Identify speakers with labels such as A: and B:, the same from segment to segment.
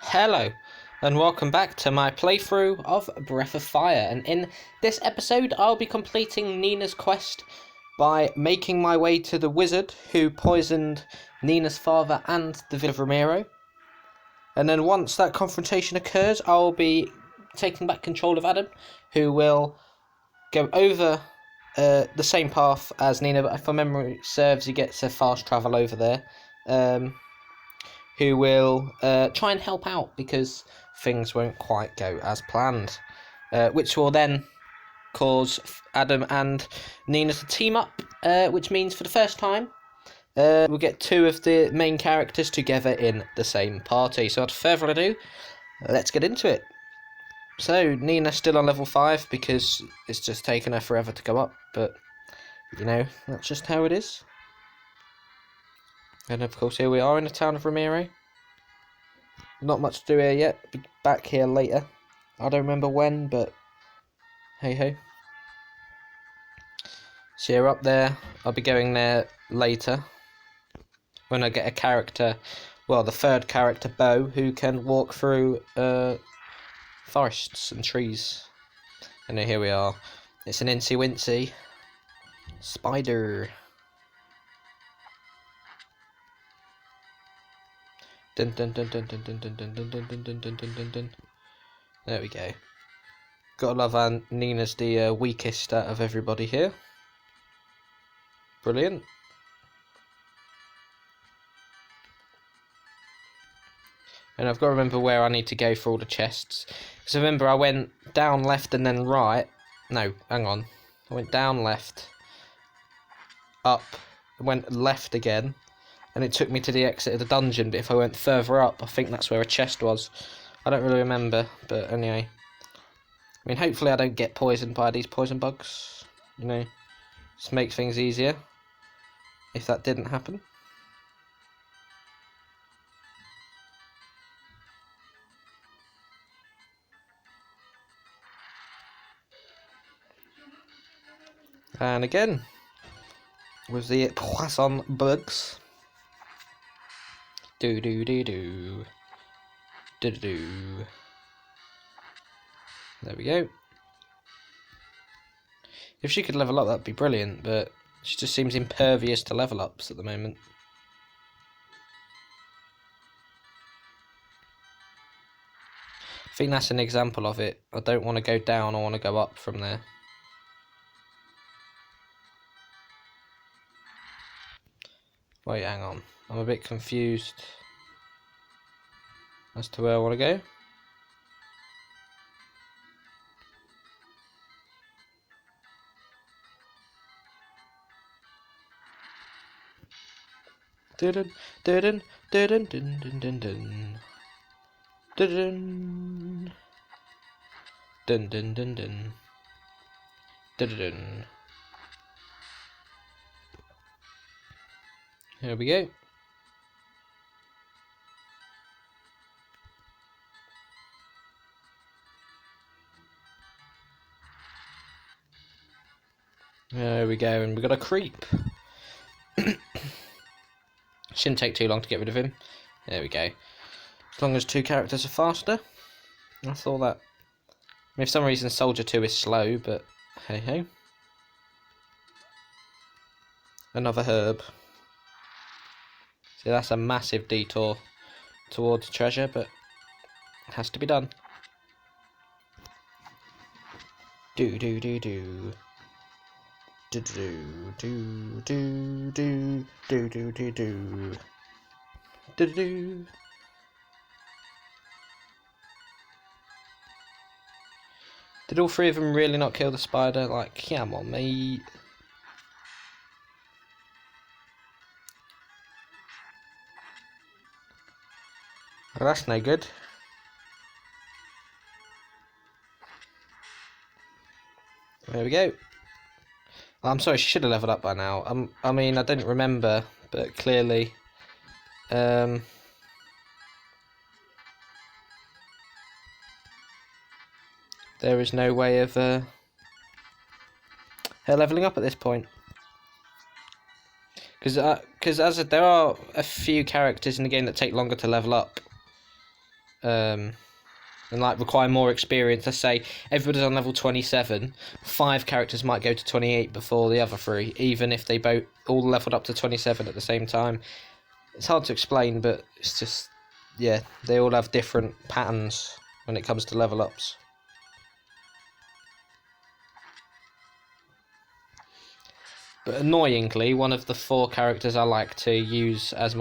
A: Hello, and welcome back to my playthrough of Breath of Fire. And in this episode, I'll be completing Nina's quest by making my way to the wizard who poisoned Nina's father and the village of Romero. And then once that confrontation occurs, I'll be taking back control of Adam, who will go over the same path as Nina, but if my memory serves, he gets a fast travel over there. Who will try and help out because things won't quite go as planned, which will then cause Adam and Nina to team up, which means for the first time we'll get two of the main characters together in the same party. So without further ado, let's get into it. So Nina's still on level 5 because it's just taken her forever to go up, but you know, that's just how it is. And of course here we are in the town of Romero. Not much to do here yet. Be back here later. I don't remember when, but hey ho. So you're up there. I'll be going there later when I get a character, well, the third character, Bo, who can walk through forests and trees. And here we are. It's an Incy Wincy spider. Dun dun dun dun dun dun dun dun dun dun dun dun dun dun dun. There we go. Gotta love Nina's the weakest out of everybody here. Brilliant. And I've got to remember where I need to go for all the chests. Because remember I went down left and then right. No, hang on. I went down left. Up. Went left again. And it took me to the exit of the dungeon. But if I went further up, I think that's where a chest was. I don't really remember. But anyway. I mean, hopefully I don't get poisoned by these poison bugs. You know. Just make things easier. If that didn't happen. And again, with the poison bugs. Do do do do. Do do do. There we go. If she could level up, that'd be brilliant, but she just seems impervious to level ups at the moment. I think that's an example of it. I don't want to go down, I want to go up from there. Wait, hang on. I'm a bit confused as to where I want to go. Dun dun dun dun dun dun dun dun. Dun dun dun dun dun. Dun dun. Here we go. There we go, and we got a creep. Shouldn't take too long to get rid of him. There we go. As long as two characters are faster. I thought that. I mean, for some reason Soldier 2 is slow, but hey ho. Another herb. See, that's a massive detour towards treasure, but it has to be done. Do do do do. Do do do do do do do do do do do. Did all three of them really not kill the spider? Like, come on, mate. Well, that's no good. There we go. I'm sorry, she should have leveled up by now. I mean, I didn't remember, but clearly, there is no way of her leveling up at this point. Because there are a few characters in the game that take longer to level up. and like require more experience. Let's say everybody's on level 27, 5 characters might go to 28 before the other 3, even if they both all leveled up to 27 at the same time. It's hard to explain, but it's just, yeah, they all have different patterns when it comes to level ups. But annoyingly, one of the 4 characters I like to use as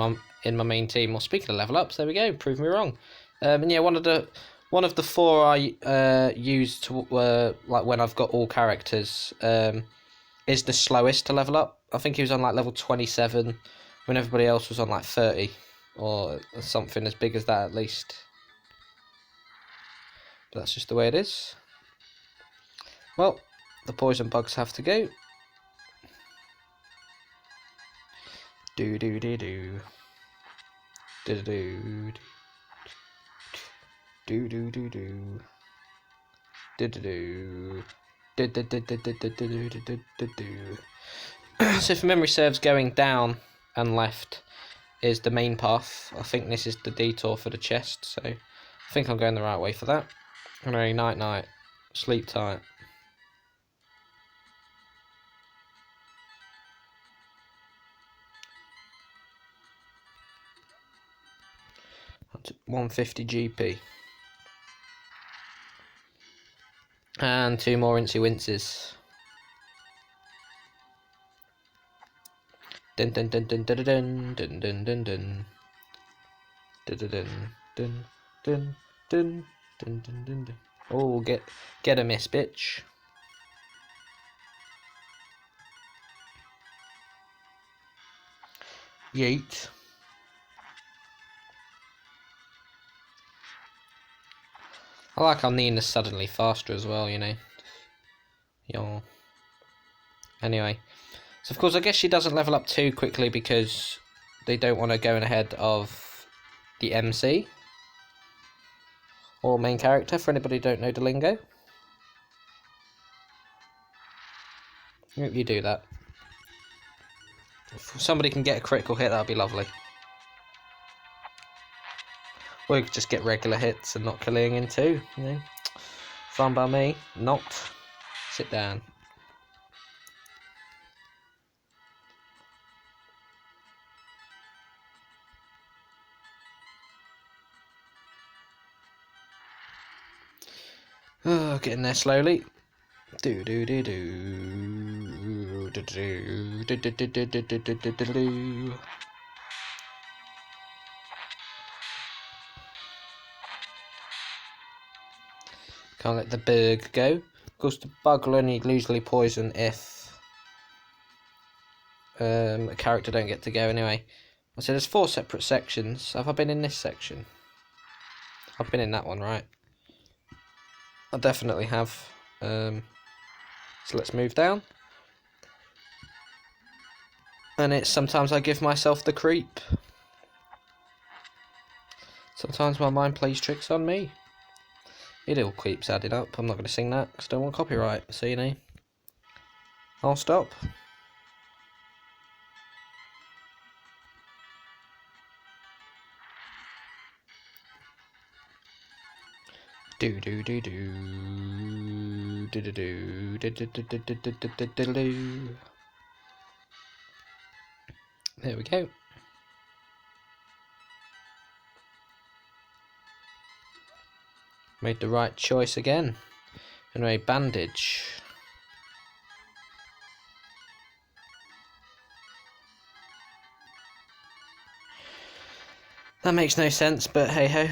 A: in my main team. Well, speaking of level ups, there we go. Prove me wrong. And yeah, one of the 4 I use to like when I've got all characters is the slowest to level up. I think he was on like level 27 when everybody else was on like 30 or something as big as that at least. But that's just the way it is. Well, the poison bugs have to go. Do do do do. Do do do do do do. Do do do. Do do do do do do do do do. So if memory serves, going down and left is the main path. I think this is the detour for the chest, so I think I'm going the right way for that. Anyway, night night. Sleep tight. 150 GP. And 2 more Incy Winces. Dun dun dun dun dun dun dun dun dun dun. Dun dun dun dun dun dun dun dun dun. Oh, get a miss, bitch. Yeet. I like how Nina's suddenly faster as well, you know. Yo. Anyway. So of course I guess she doesn't level up too quickly because they don't want to go in ahead of the MC. Or main character, for anybody who don't know the lingo. I hope you do that. If somebody can get a critical hit, that'd be lovely. Or you could just get regular hits and not killing in 2, you know. Fine by me. Not. Sit down. Oh, getting there slowly. Do do do do do do do do do do do do do do do. Can't let the bug go. Of course, the bug will only usually poison if a character don't get to go anyway. So there's 4 separate sections. Have I been in this section? I've been in that one, right? I definitely have. So let's move down. And it's sometimes I give myself the creep. Sometimes my mind plays tricks on me. It all keeps adding up. I'm not going to sing that because I don't want copyright. So, you know, I'll stop. Do do do do do do do do do do do do do do do. There we go. Made the right choice again. Anyway, bandage. That makes no sense, but hey ho.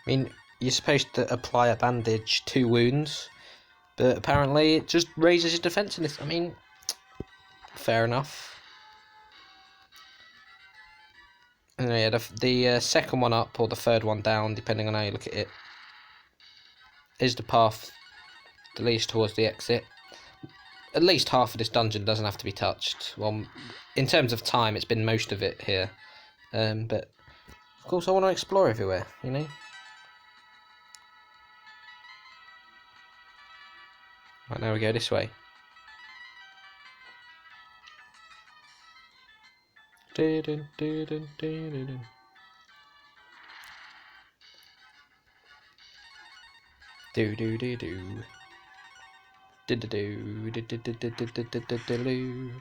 A: I mean, you're supposed to apply a bandage to wounds, but apparently it just raises your defense in this. I mean, fair enough. And yeah, the second one up or the third one down, depending on how you look at it, is the path that leads towards the exit. At least half of this dungeon doesn't have to be touched. Well, in terms of time, it's been most of it here. But of course, I want to explore everywhere, you know. Right, now we go this way. Dun, dun, dun, dun, dun, dun. Do do do do. Do do do do do do do do do do do.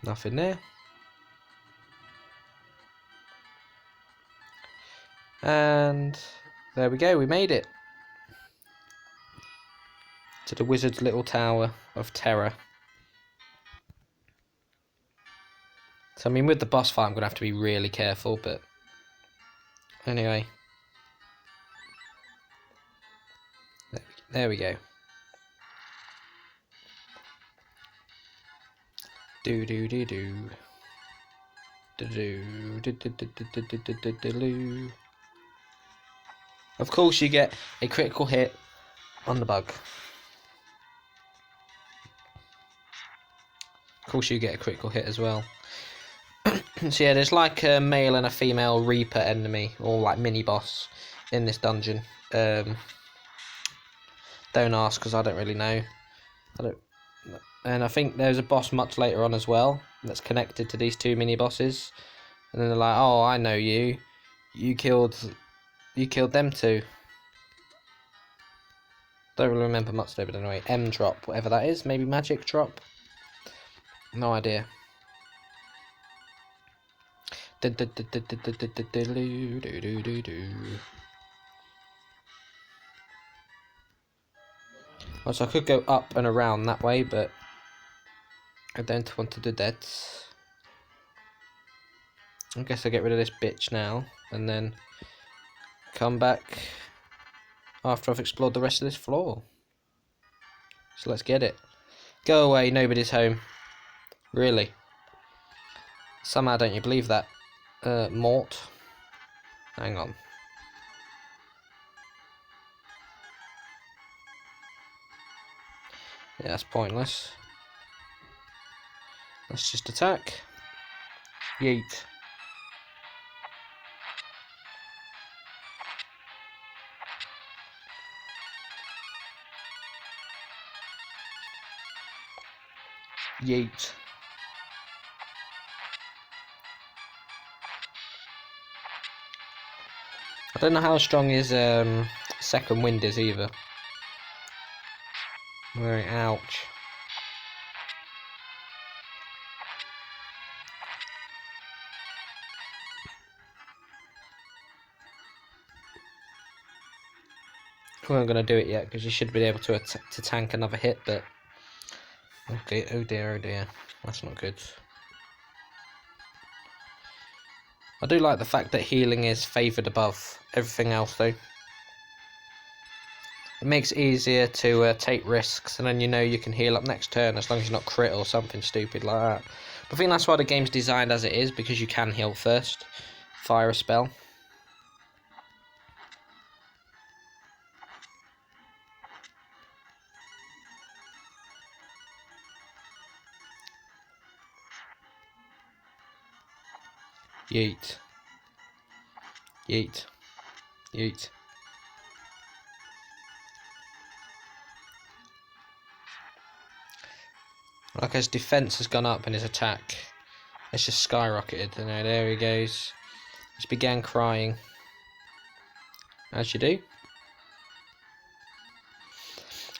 A: Nothing there. And there we go, we made it. To the wizard's little tower of terror. So I mean with the boss fight I'm going to have to be really careful, but anyway. There we go. Do do do do. Do do do do do do do do do do do. Of course you get a critical hit on the bug. Of course you get a critical hit as well. So yeah, there's like a male and a female Reaper enemy, or like mini boss in this dungeon. Don't ask because I don't really know. And I think there's a boss much later on as well that's connected to these two mini bosses. And then they're like, "Oh, I know you. You killed them two." Don't really remember much though, but anyway, M drop, whatever that is, maybe magic drop. No idea. Also, I could go up and around that way, but I don't want to do that. I guess I'll get rid of this bitch now, and then come back after I've explored the rest of this floor. So let's get it. Go away, nobody's home. Really? Somehow don't you believe that, Mort? Hang on. Yeah, that's pointless. Let's just attack. Yeet. Yeet. I don't know how strong his second wind is either. Very ouch. We aren't going to do it yet because you should be able to tank another hit, but okay. Oh dear, that's not good. I do like the fact that healing is favoured above everything else though. It makes it easier to take risks, and then you know you can heal up next turn as long as you're not crit or something stupid like that. But I think that's why the game's designed as it is, because you can heal first. Fire a spell. Yeet. Yeet. Yeet. Like his defense has gone up and his attack has just skyrocketed. You know, there he goes. Just began crying. As you do.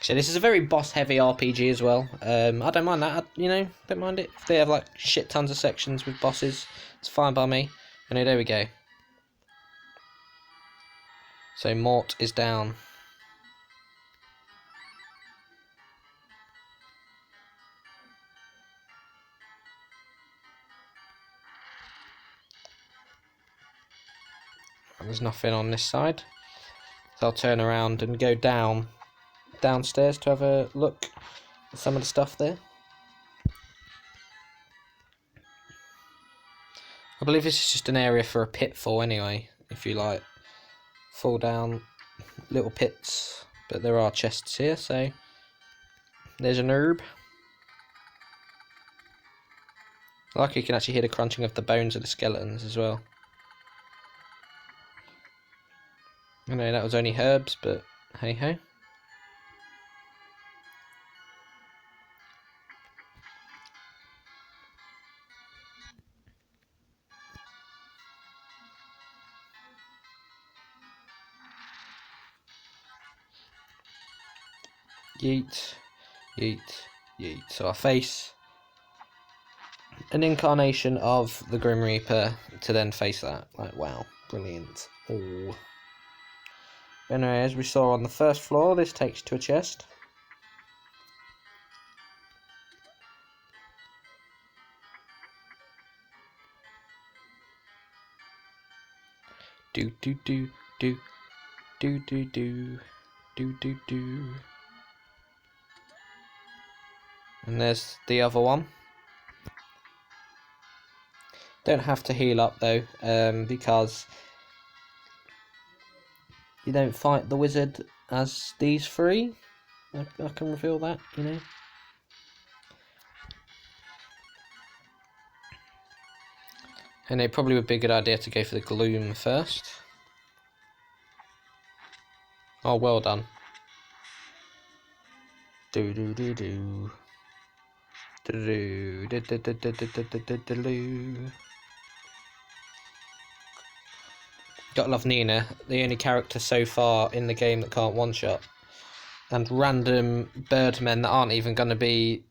A: So this is a very boss-heavy RPG as well. I don't mind that. Don't mind it. If they have like shit tons of sections with bosses, it's fine by me. And there we go. So Mort is down. There's nothing on this side. So I'll turn around and go downstairs to have a look at some of the stuff there. I believe this is just an area for a pitfall anyway, if you like fall down little pits, but there are chests here, so there's an herb. Like you can actually hear the crunching of the bones of the skeletons as well. I know that was only herbs, but hey ho. yeet, yeet, yeet. So I face an incarnation of the Grim Reaper to then face that. Like, wow, brilliant. Oh. Anyway, as we saw on the first floor, this takes you to a chest. Do do do do do do do do do do. And there's the other one. Don't have to heal up though, because you don't fight the wizard as these three. I can reveal that, you know. And it probably would be a good idea to go for the gloom first. Oh, well done. Do do do do. Do do do do do do do do do do. Gotta love Nina, the only character so far in the game that can't one-shot. And random birdmen that aren't even going to be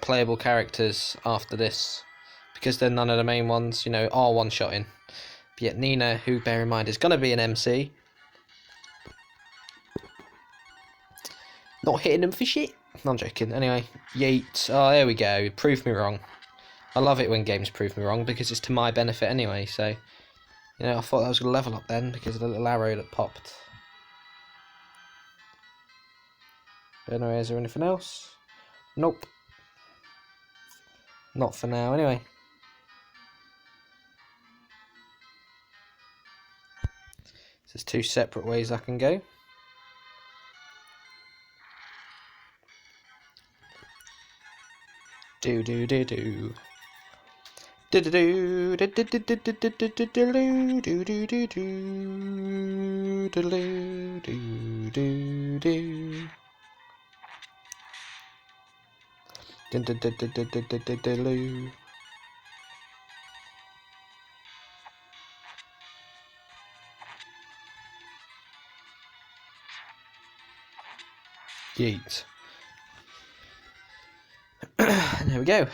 A: playable characters after this. Because they're none of the main ones, you know, are one-shotting. But yet Nina, who, bear in mind, is going to be an MC, not hitting them for shit. No, I'm joking. Anyway, yeet. Oh, there we go. Prove me wrong. I love it when games prove me wrong because it's to my benefit anyway, so... You know, I thought that was going to level up then because of the little arrow that popped. But anyway, is there anything else? Nope. Not for now, anyway. So there's two separate ways I can go. Do do do do. Do do do do do do do do do do do do do do do do do do. Dun dun dun dun dun dun dun dun dun. Yeet. There we go.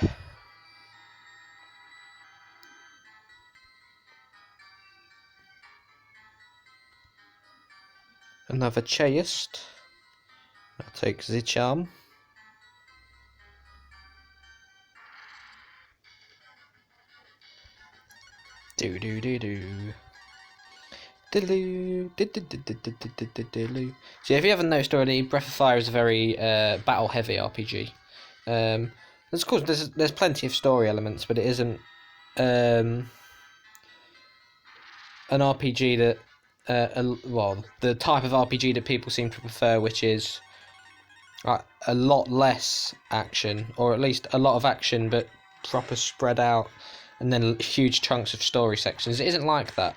A: Another chest. I'll take the charm. Do do do do. So if you haven't noticed already, Breath of Fire is a very battle heavy RPG. Of course there's plenty of story elements, but it isn't an RPG that well, the type of RPG that people seem to prefer, which is a lot less action, or at least a lot of action but proper spread out, and then huge chunks of story sections. It isn't like that.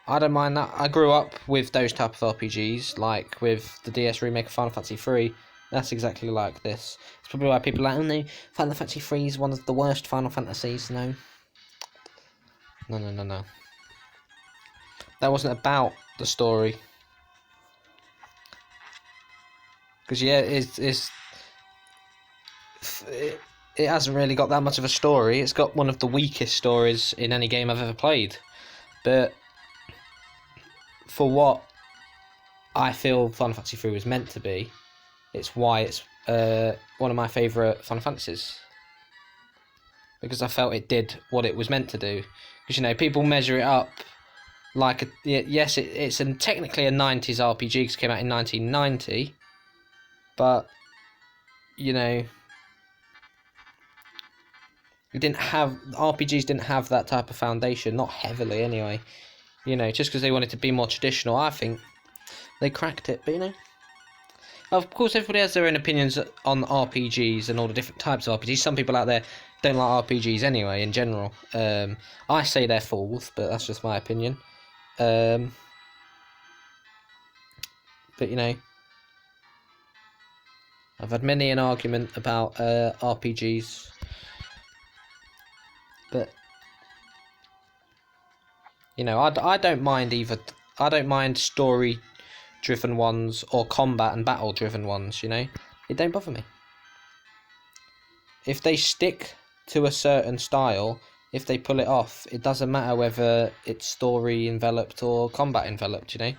A: I don't mind that. I grew up with those type of RPGs, like with the DS remake of Final Fantasy 3. That's exactly like this. It's probably why people are like, oh no, Final Fantasy 3 is one of the worst Final Fantasies. No. No. That wasn't about the story. Because yeah, it hasn't really got that much of a story. It's got one of the weakest stories in any game I've ever played. But for what I feel Final Fantasy 3 was meant to be, it's why it's one of my favourite Final Fantasies. Because I felt it did what it was meant to do. Because, you know, people measure it up like, yes, it's technically a 90s RPG because it came out in 1990. But, you know, RPGs didn't have that type of foundation, not heavily anyway. You know, just because they wanted to be more traditional, I think they cracked it. But, you know, of course, everybody has their own opinions on RPGs and all the different types of RPGs. Some people out there don't like RPGs anyway, in general. I say they're fools, but that's just my opinion. But, you know, I've had many an argument about RPGs. But, you know, I don't mind either. I don't mind story driven ones or combat and battle driven ones, you know. It don't bother me. If they stick to a certain style, if they pull it off, it doesn't matter whether it's story enveloped or combat enveloped, you know.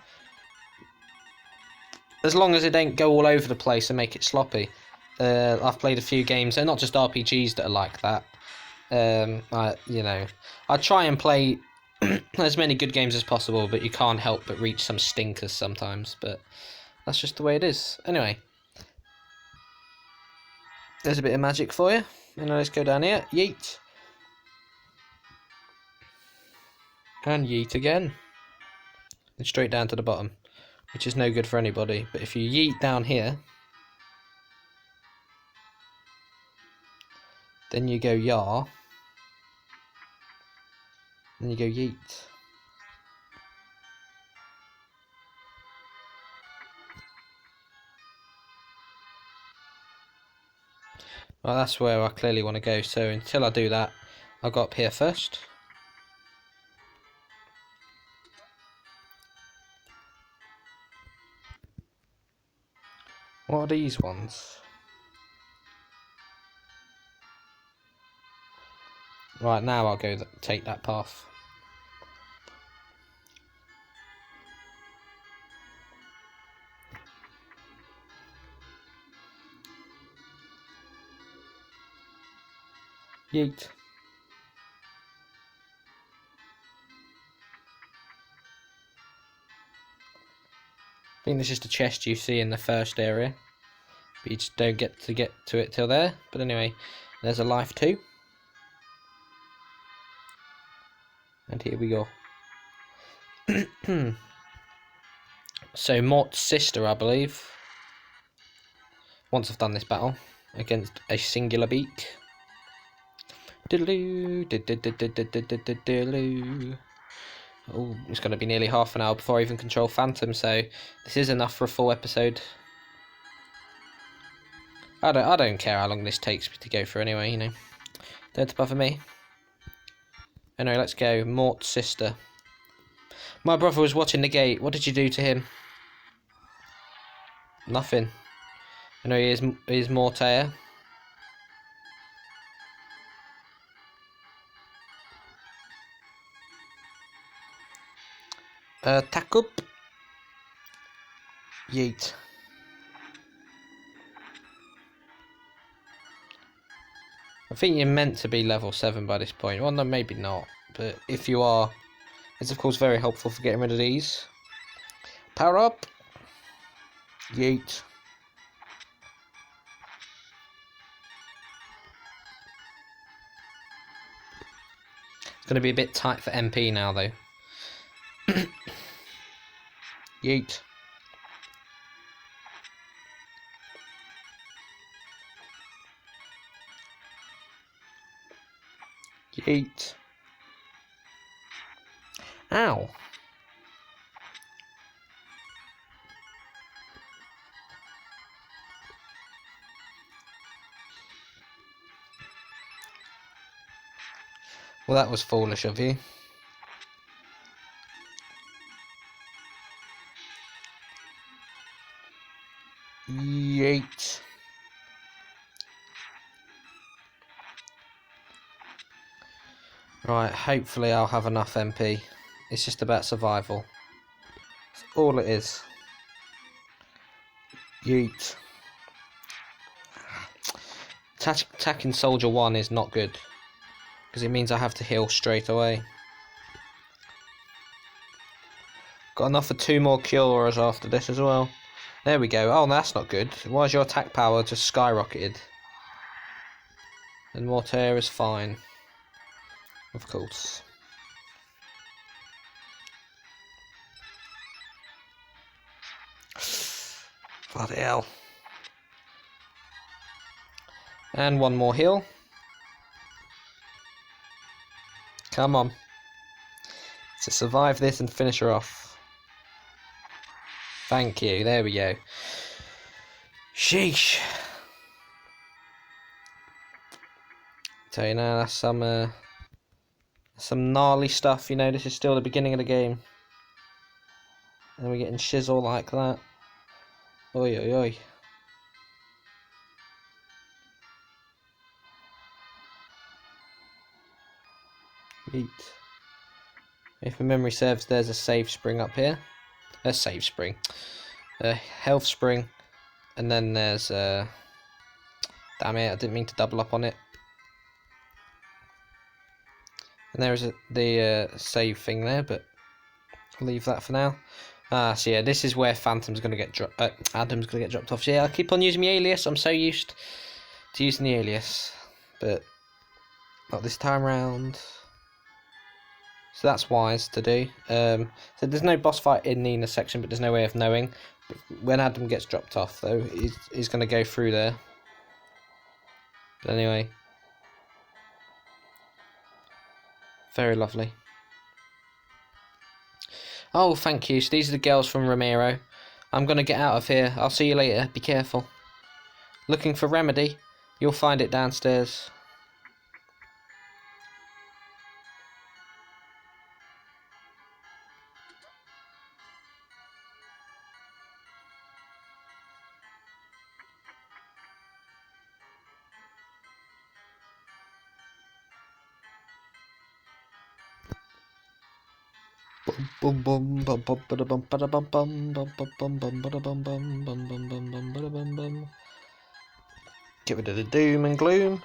A: As long as it don't go all over the place and make it sloppy. I've played a few games, and not just RPGs that are like that. I try and play as many good games as possible, but you can't help but reach some stinkers sometimes. But that's just the way it is. Anyway, there's a bit of magic for you. And let's go down here. Yeet. And yeet again. And straight down to the bottom, which is no good for anybody. But if you yeet down here, then you go yar, then you go yeet. Well, that's where I clearly want to go, so until I do that, I'll go up here first. What are these ones? Right, now I'll go take that path. Yeet. I think this is the chest you see in the first area, but you just don't get to it till there. But anyway, there's a life too. And here we go. So Mort's sister, I believe, once I've done this battle against a singular beak. Diddaloo, diddaloo. Oh, it's going to be nearly half an hour before I even control Phantom, so this is enough for a full episode. I don't care how long this takes me to go through anyway, you know. Don't bother me. Anyway, let's go. Mort's sister. My brother was watching the gate. What did you do to him? Nothing. Anyway, here's Mortair. Tack up. Yeet. I think you're meant to be level 7 by this point. Well, no, maybe not. But if you are, it's of course very helpful for getting rid of these. Power up. Yeet. It's going to be a bit tight for MP now, though. Yeet. Yeet. Ow. Well, that was foolish of you. Yeet. Right, hopefully I'll have enough MP. It's just about survival. That's all it is. Yeet. Attacking Soldier 1 is not good, because it means I have to heal straight away. Got enough for 2 more cures after this as well. There we go. Oh, that's not good. Why is your attack power just skyrocketed? And Mortair is fine. Of course. Bloody hell. And 1 more heal. Come on. To survive this and finish her off. Thank you. There we go. Sheesh. Tell you now, that's some gnarly stuff, you know. This is still the beginning of the game. And we're getting shizzle like that. Oi, oi, oi. Yeet. If my memory serves, there's a save spring up here. A save spring. A health spring. And then there's damn it, I didn't mean to double up on it. And there's the save thing there, but I'll leave that for now. So yeah, this is where Adam's gonna get dropped off. So yeah, I keep on using my alias. I'm so used to using the alias, but not this time round. So that's wise to do. So there's no boss fight in Nina's section, but there's no way of knowing. But when Adam gets dropped off, though, he's gonna go through there. But anyway, very lovely. Oh, thank you. So these are the girls from Romero. I'm gonna get out of here. I'll see you later. Be careful. Looking for remedy? You'll find it downstairs. Bum bum bum bum bum bum bum bum bum bum bum bum bum bum bum bum bum bum bum. Get rid of the doom and gloom.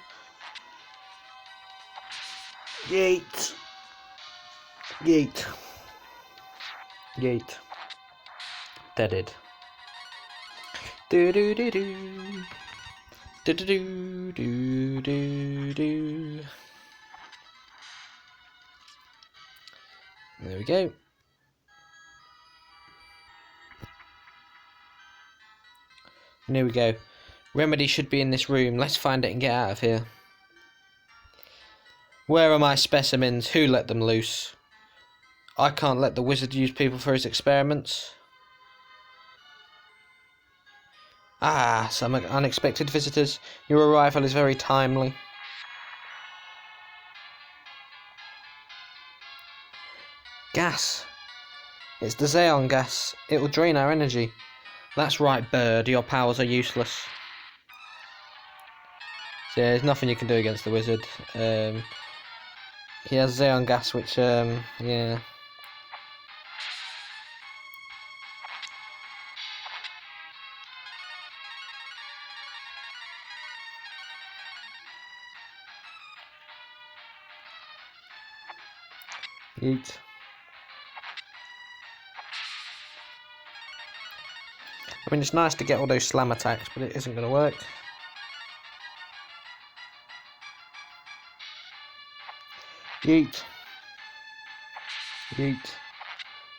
A: Yeet. Yeet. Yeet. Deaded. Do do do do. Do do do do do do. There we go. And here we go. Remedy should be in this room. Let's find it and get out of here. Where are my specimens? Who let them loose? I can't let the wizard use people for his experiments. Ah, some unexpected visitors. Your arrival is very timely. Gas. It's the Xeon gas. It will drain our energy. That's right, bird. Your powers are useless. So yeah, there's nothing you can do against the wizard. He has Xeon gas, which, yeah. Yeet. I mean, it's nice to get all those slam attacks, but it isn't going to work. Yeet. Yeet.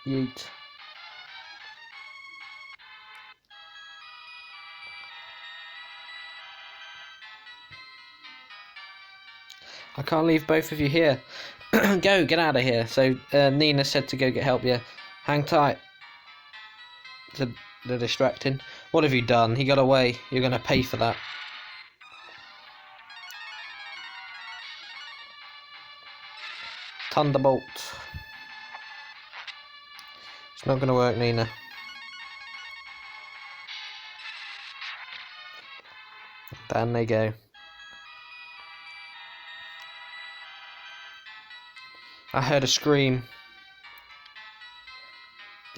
A: Yeet. I can't leave both of you here. Go, get out of here. So Nina said to go get help. Yeah, hang tight. They're distracting. What have you done? He got away. You're gonna pay for that. Thunderbolt. It's not gonna work, Nina. Down they go. I heard a scream.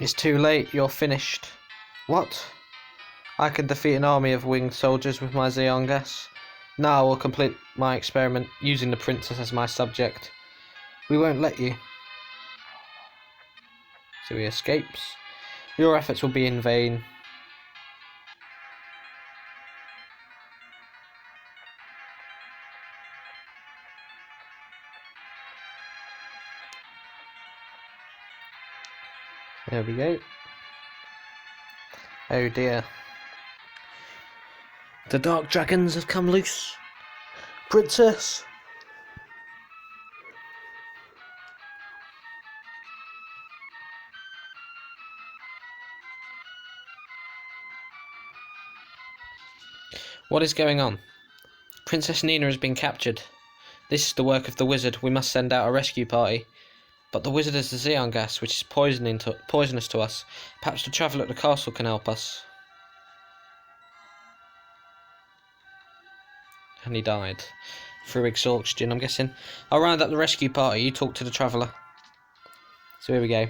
A: It's too late, you're finished. What? I can defeat an army of winged soldiers with my Xeon gas. Now I will complete my experiment using the princess as my subject. We won't let you. So he escapes. Your efforts will be in vain. There we go. Oh dear. The dark dragons have come loose. Princess! What is going on? Princess Nina has been captured. This is the work of the wizard. We must send out a rescue party. But the wizard has the xeon gas, which is poisonous to us. Perhaps the traveller at the castle can help us. And he died. Through exhaustion, I'm guessing. I'll round up the rescue party, you talk to the traveller. So here we go.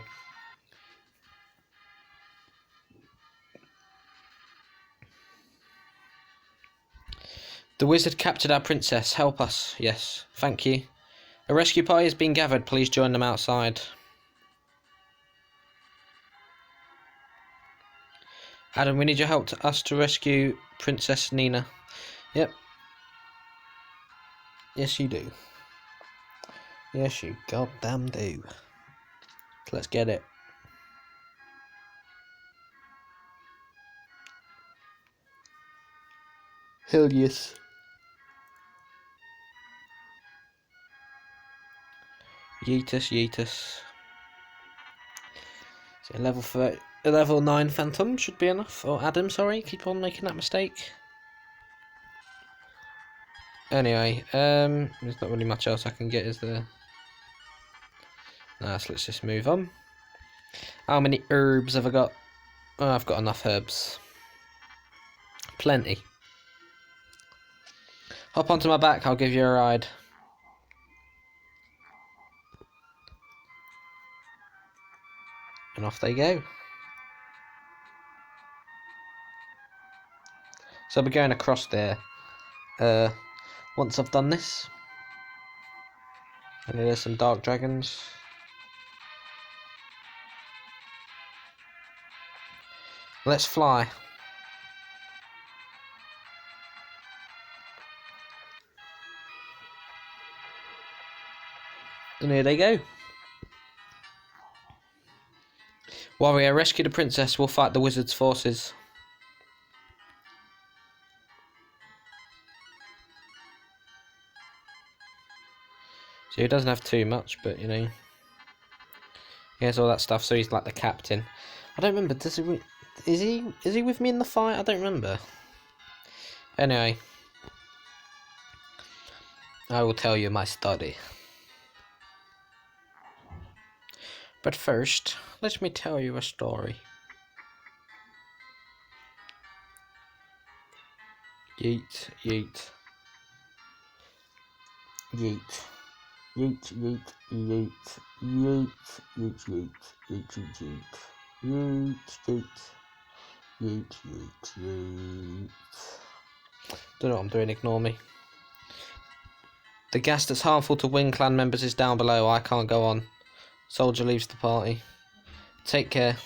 A: The wizard captured our princess. Help us. Yes, thank you. A rescue party has been gathered. Please join them outside. Adam, we need your help to rescue Princess Nina. Yep. Yes, you do. Yes, you goddamn do. Let's get it. Hell yes. Yeetus, yeetus. So level 9 Phantom should be enough. Or Adam, sorry, keep on making that mistake. Anyway, there's not really much else I can get, is there? Nah, so let's just move on. How many herbs have I got? Oh, I've got enough herbs. Plenty. Hop onto my back, I'll give you a ride. And off they go. So I'll be going across there. Once I've done this. And there's some dark dragons. Let's fly. And here they go. Warrior, rescue the princess. We'll fight the wizard's forces. So he doesn't have too much, but you know, he has all that stuff. So he's like the captain. I don't remember. Is he with me in the fight? I don't remember. Anyway, I will tell you my story. But first, let me tell you a story. Yeet, yeet. Yeet. Yeet, yeet, yeet. Yeet, yeet, yeet. Yeet, yeet, yeet. Yeet, yeet. Yeet, yeet, yeet. Don't know what I'm doing, ignore me. The gas that's harmful to Wing Clan members is down below. I can't go on. Soldier leaves the party. Take care.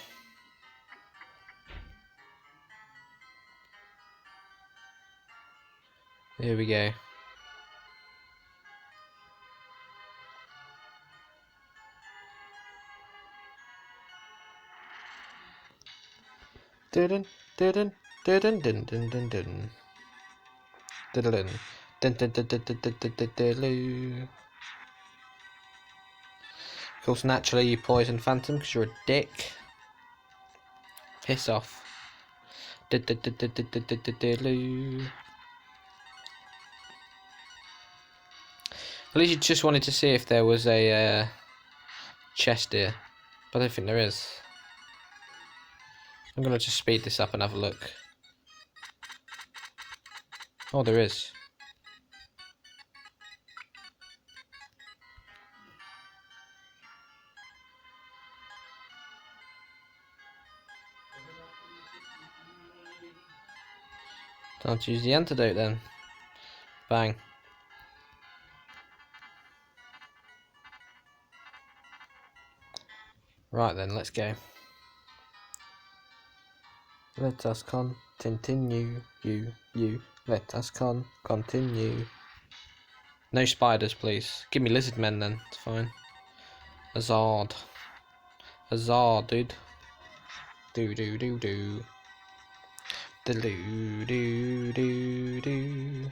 A: Here we go. Dun dun dun dun dun dun dun dun. Dun dun dun dun dun dun dun dun dun. Of course, naturally you poison Phantom because you're a dick. Piss off. At least you just wanted to see if there was a chest here, but I don't think there is. I'm gonna just speed this up and have a look. Oh, there is. Time to use the antidote then. Bang. Right then, let's go. Let us continue. You. Let us continue. No spiders, please. Give me lizard men then. It's fine. Azard. Azard, dude. Do do do do. Do do do do do.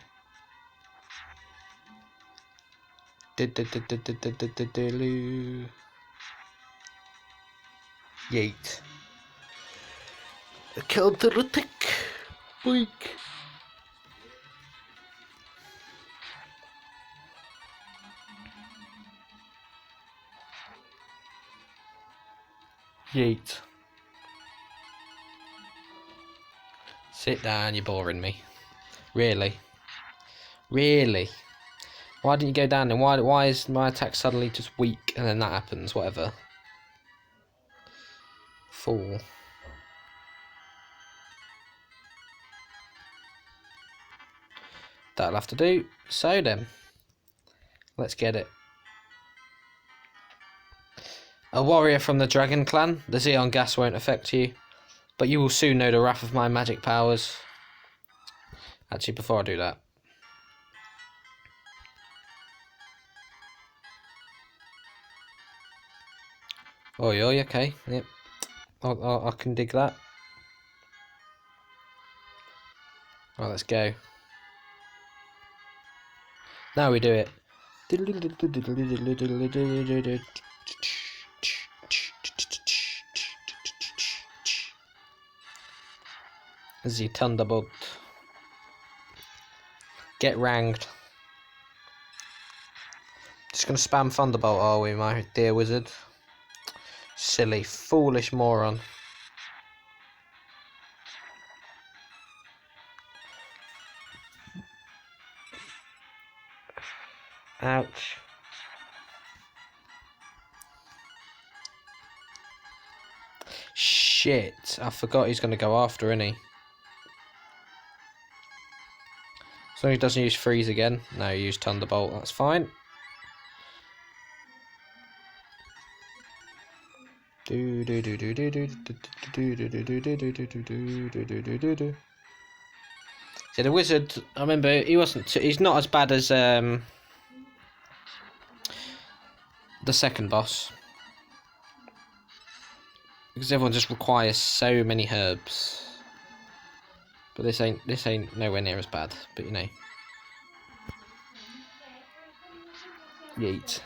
A: Do do do do do do do do. Yeet. A counter attack. Boink. Yeet. Sit down, you're boring me. Really? Really? Why didn't you go down then? Why is my attack suddenly just weak and then that happens? Whatever. Fool. That'll have to do. So then. Let's get it. A warrior from the Dragon Clan. The Xeon gas won't affect you, but you will soon know the wrath of my magic powers. Actually, before I do that. Oh, you're okay. Yep. I can dig that. Right, let's go. Now we do it. The Thunderbolt. Get ranged. Just gonna spam Thunderbolt, are we, my dear wizard? Silly, foolish moron. Ouch. Shit, I forgot he's gonna go after, isn't he? So he doesn't use freeze again. No, he used Thunderbolt, that's fine. So the wizard, I remember he's not as bad as the second boss, because everyone just requires so many herbs. But this ain't nowhere near as bad, but you know. Yeet.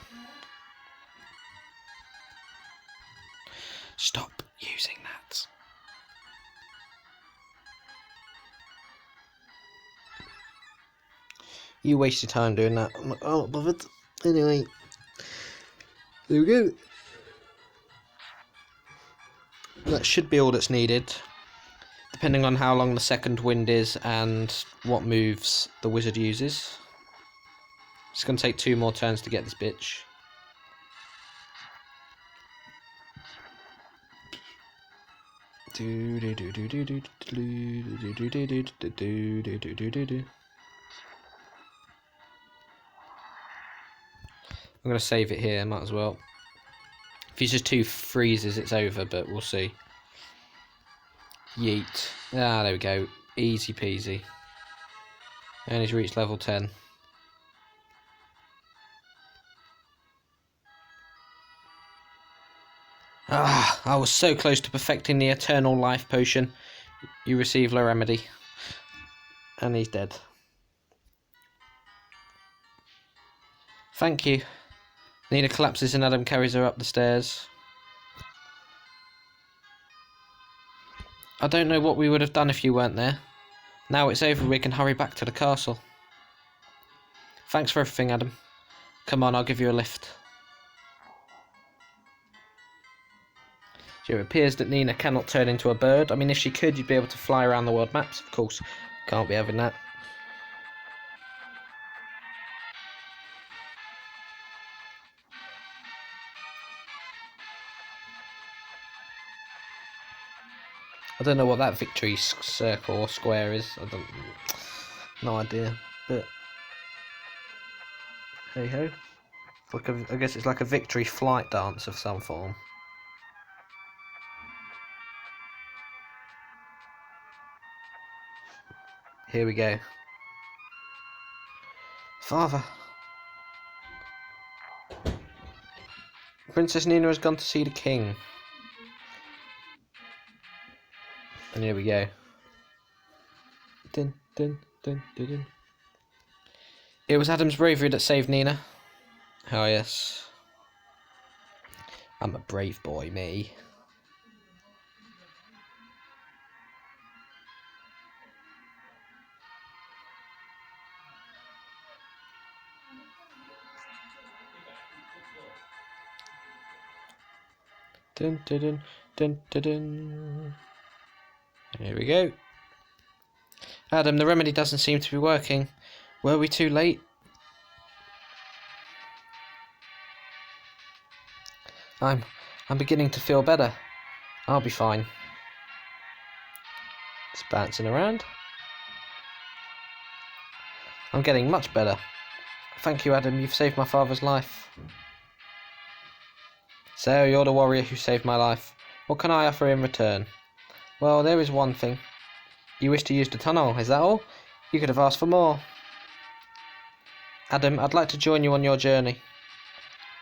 A: Stop using that. You wasted time doing that. I'm not bothered. Anyway. There we go. That should be all that's needed. Depending on how long the second wind is and what moves the wizard uses. It's going to take 2 more turns to get this bitch. I'm going to save it here, might as well. If he's just 2 freezes, it's over, but we'll see. Yeet. Ah, there we go. Easy peasy. And he's reached level 10. Ah, I was so close to perfecting the eternal life potion. You receive low remedy. And he's dead. Thank you. Nina collapses and Adam carries her up the stairs. I don't know what we would have done if you weren't there. Now it's over, we can hurry back to the castle. Thanks for everything, Adam. Come on, I'll give you a lift. So it appears that Nina cannot turn into a bird. I mean, if she could, you'd be able to fly around the world maps. Of course, can't be having that. I don't know what that victory circle or square is. No idea. But hey ho. I guess it's like a victory flight dance of some form. Here we go. Father. Princess Nina has gone to see the king. And here we go. Dun, dun, dun, dun, dun. It was Adam's bravery that saved Nina. Oh yes. I'm a brave boy, me. Dun, dun, dun. Dun, dun, dun. Here we go. Adam, the remedy doesn't seem to be working. Were we too late? I'm beginning to feel better. I'll be fine. It's bouncing around. I'm getting much better. Thank you, Adam. You've saved my father's life. So, you're the warrior who saved my life. What can I offer in return? Well, there is one thing. You wish to use the tunnel, is that all? You could have asked for more. Adam, I'd like to join you on your journey.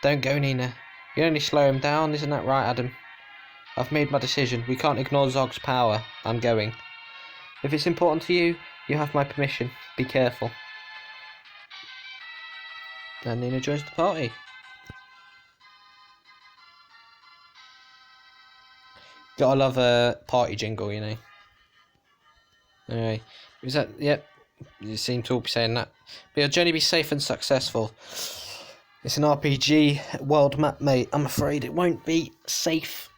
A: Don't go, Nina. You only slow him down, isn't that right, Adam? I've made my decision. We can't ignore Zog's power. I'm going. If it's important to you, you have my permission. Be careful. And Nina joins the party. Gotta love a party jingle, you know. Anyway, is that, yep, you seem to all be saying that. But your journey be safe and successful. It's an RPG world map, mate. I'm afraid it won't be safe.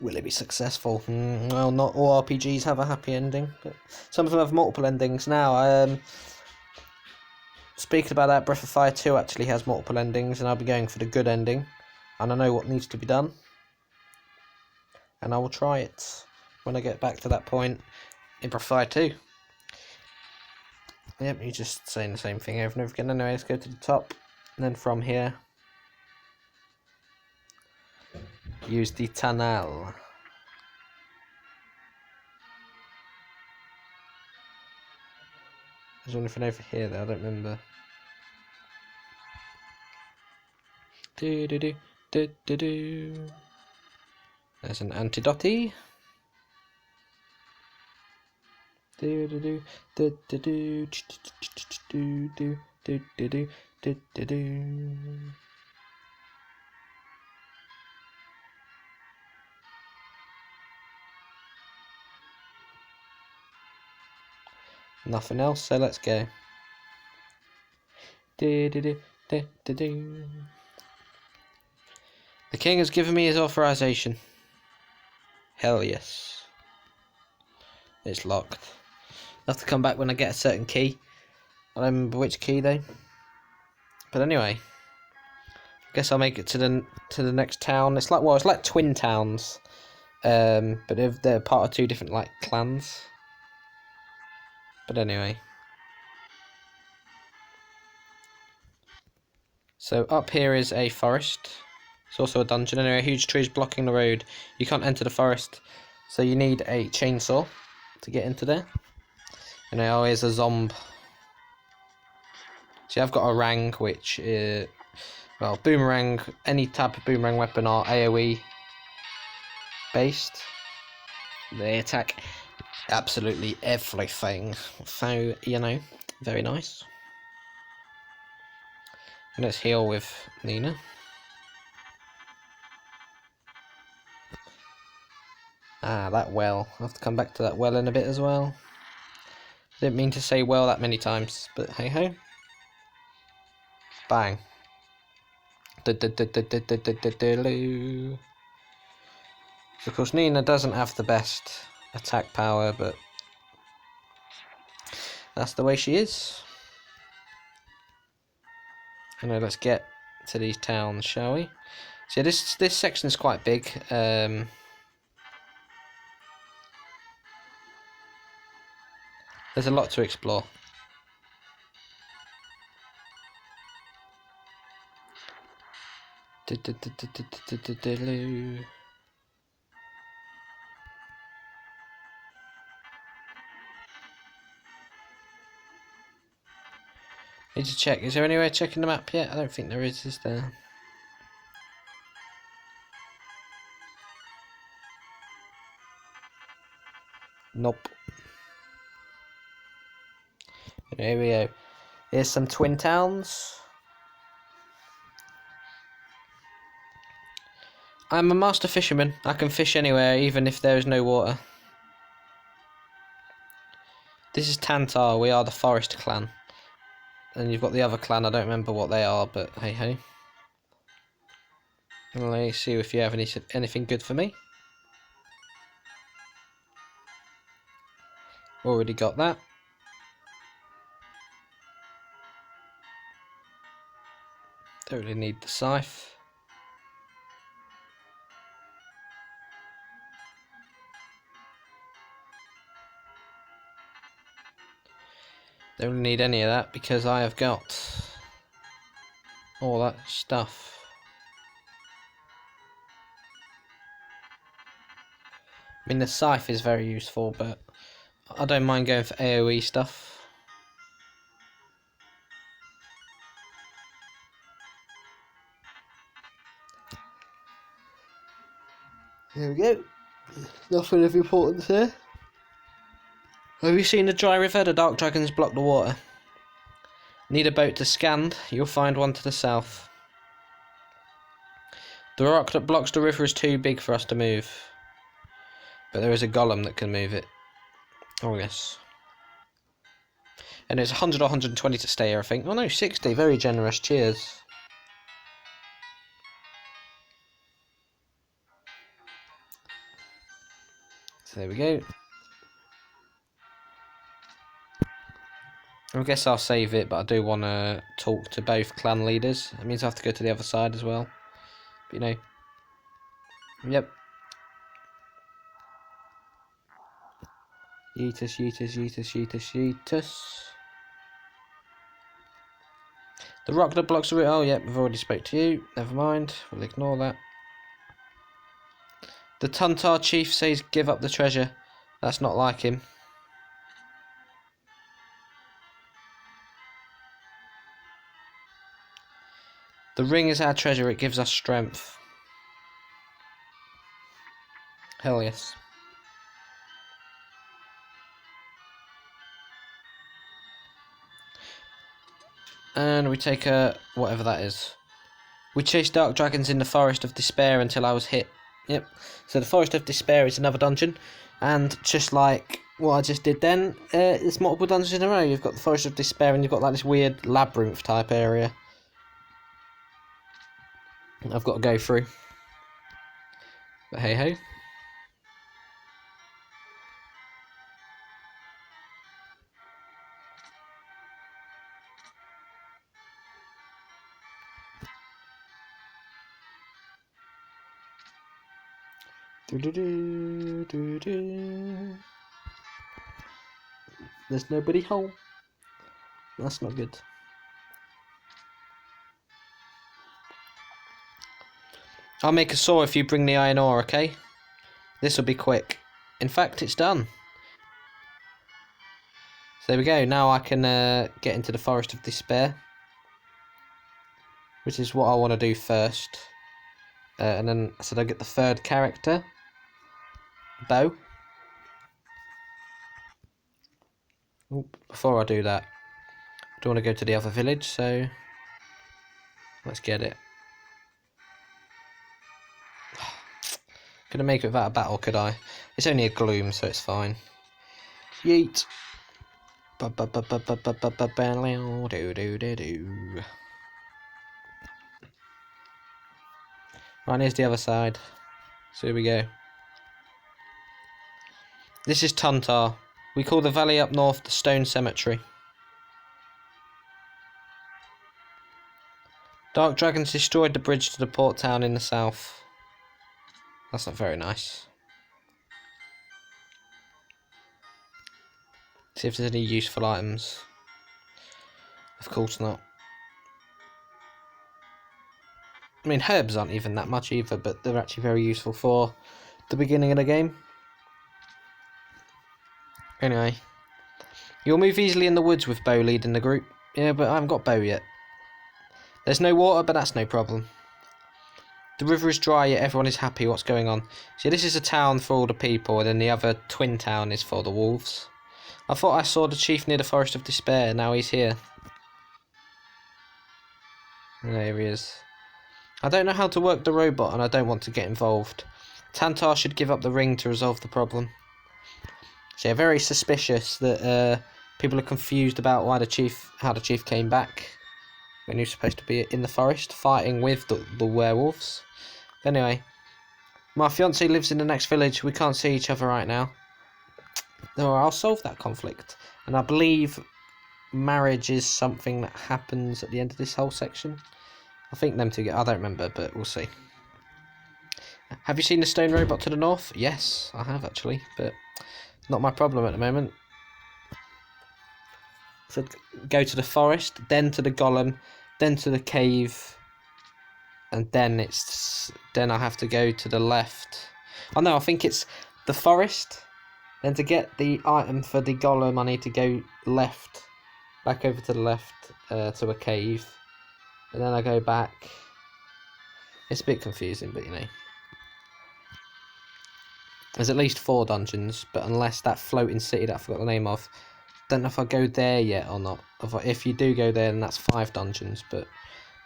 A: Will it be successful? Well, not all RPGs have a happy ending, but some of them have multiple endings. Now, speaking about that, Breath of Fire 2 actually has multiple endings, and I'll be going for the good ending. And I know what needs to be done. And I will try it when I get back to that point in Breath of Fire 2. Yep, you're just saying the same thing over and over again. Anyway, let's go to the top. And then from here, use the tunnel. There's anything over here though, I don't remember. Do do do do do do. There's an antidote. Do do do do do do do do do do do do do. Nothing else, so let's go. Do do do do do do. The king has given me his authorization. Hell yes. It's locked. I'll have to come back when I get a certain key. I don't remember which key though. But anyway, I guess I'll make it to the next town. It's like twin towns, but they're part of two different like clans. But anyway, so up here is a forest. It's also a dungeon. Anyway, huge trees blocking the road. You can't enter the forest, so you need a chainsaw to get into there. And now here's a zombie. See, I've got a rang, which is, well, boomerang, any type of boomerang weapon are AoE based. They attack absolutely everything. So, you know, very nice. And let's heal with Nina. Ah, that well. I'll have to come back to that well in a bit as well. Didn't mean to say well that many times, but hey ho. Bang. Of course, Nina doesn't have the best attack power, but that's the way she is. Anyway, let's get to these towns, shall we? So this section is quite big. There's a lot to explore. Need to check. Is there any way of checking the map yet? I don't think there is there? Nope. Here we go. Here's some twin towns. I'm a master fisherman. I can fish anywhere, even if there is no water. This is Tantar. We are the Forest Clan. And you've got the other clan. I don't remember what they are, but hey ho. Let's see if you have anything good for me. Already got that. Don't really need the scythe. Don't really need any of that because I have got all that stuff. I mean, the scythe is very useful, but I don't mind going for AoE stuff. There we go. Nothing of importance here. Have you seen the dry river? The dark dragons block the water. Need a boat to scan? You'll find one to the south. The rock that blocks the river is too big for us to move. But there is a golem that can move it. Oh yes. And it's 100 or 120 to stay here, I think. Oh no, 60. Very generous. Cheers. So there we go. I guess I'll save it, but I do want to talk to both clan leaders. It means I have to go to the other side as well. But, you know. Yep. Yeetus, yeetus, yeetus, yeetus, yeetus. The rock that blocks the route. Oh, yep, I've already spoke to you. Never mind. We'll ignore that. The Tuntar chief says give up the treasure. That's not like him. The ring is our treasure. It gives us strength. Hell yes. And we take a whatever that is. We chased dark dragons in the Forest of Despair until I was hit. Yep. So the Forest of Despair is another dungeon, and just like what I just did then, there's multiple dungeons in a row. You've got the Forest of Despair, and you've got like this weird labyrinth type area I've got to go through. But hey ho. There's nobody home. That's not good. I'll make a saw if you bring the iron ore, okay? This will be quick. In fact, it's done. So there we go. Now I can get into the Forest of Despair, which is what I want to do first. And then, so I get the third character, bow. Oop, before I do that, I do want to go to the other village, so let's get it. Couldn't make it without a battle, could I? It's only a gloom, so it's fine. Yeet. Right, here's the other side. So here we go. This is Tuntar. We call the valley up north the Stone Cemetery. Dark dragons destroyed the bridge to the port town in the south. That's not very nice. See if there's any useful items. Of course not. I mean, herbs aren't even that much either, but they're actually very useful for the beginning of the game. Anyway. You'll move easily in the woods with Bo leading the group. Yeah, but I haven't got Bo yet. There's no water, but that's no problem. The river is dry, yet everyone is happy. What's going on? See, this is a town for all the people, and then the other twin town is for the wolves. I thought I saw the chief near the Forest of Despair. Now he's here. There he is. I don't know how to work the robot, and I don't want to get involved. Tantar should give up the ring to resolve the problem. So yeah, very suspicious that people are confused about why how the chief came back when he was supposed to be in the forest fighting with the werewolves. Anyway, my fiance lives in the next village. We can't see each other right now. or I'll solve that conflict. And I believe marriage is something that happens at the end of this whole section. I think them two get. I don't remember, but we'll see. Have you seen the stone robot to the north? Yes, I have actually, but not my problem at the moment. So go to the forest, then to the golem, then to the cave, and then I have to go to the left. Oh no, I think it's the forest. Then to get the item for the golem, I need to go left, back over to the left, to a cave, and then I go back. It's a bit confusing, but you know. There's at least 4 dungeons, but unless that floating city that I forgot the name of, don't know if I go there yet or not. If you do go there, then that's 5 dungeons, but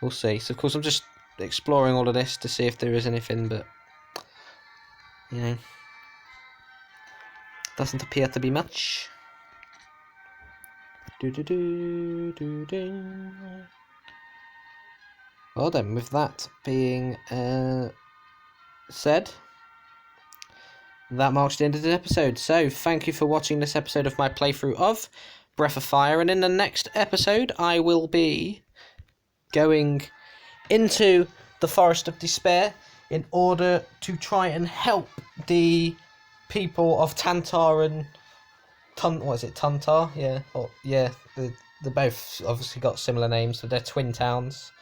A: we'll see. So of course I'm just exploring all of this to see if there is anything, but you know, doesn't appear to be much. Well then, with that being said, that marks the end of the episode. So thank you for watching this episode of my playthrough of Breath of Fire, and in the next episode I will be going into the Forest of Despair in order to try and help the people of Tantar and Tantar? Yeah, they both obviously got similar names, so they're twin towns.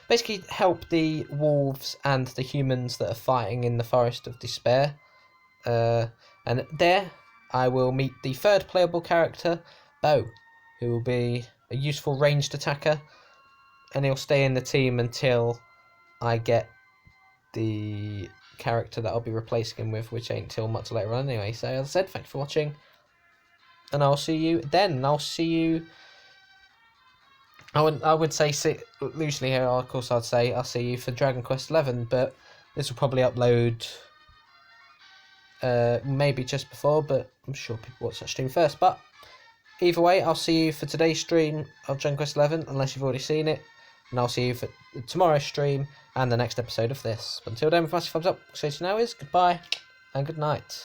A: Basically help the wolves and the humans that are fighting in the Forest of Despair. And there I will meet the 3rd playable character, Bo, who will be a useful ranged attacker, and he'll stay in the team until I get the character that I'll be replacing him with, which ain't till much later on anyway. So as I said, thanks for watching, and I'll see you then. I would say loosely here, of course I'd say I'll see you for Dragon Quest XI, but this will probably upload maybe just before, but I'm sure people watch that stream first. But either way, I'll see you for today's stream of Dragon Quest XI, unless you've already seen it, and I'll see you for tomorrow's stream and the next episode of this. But until then, massive thumbs up. So now is goodbye and good night.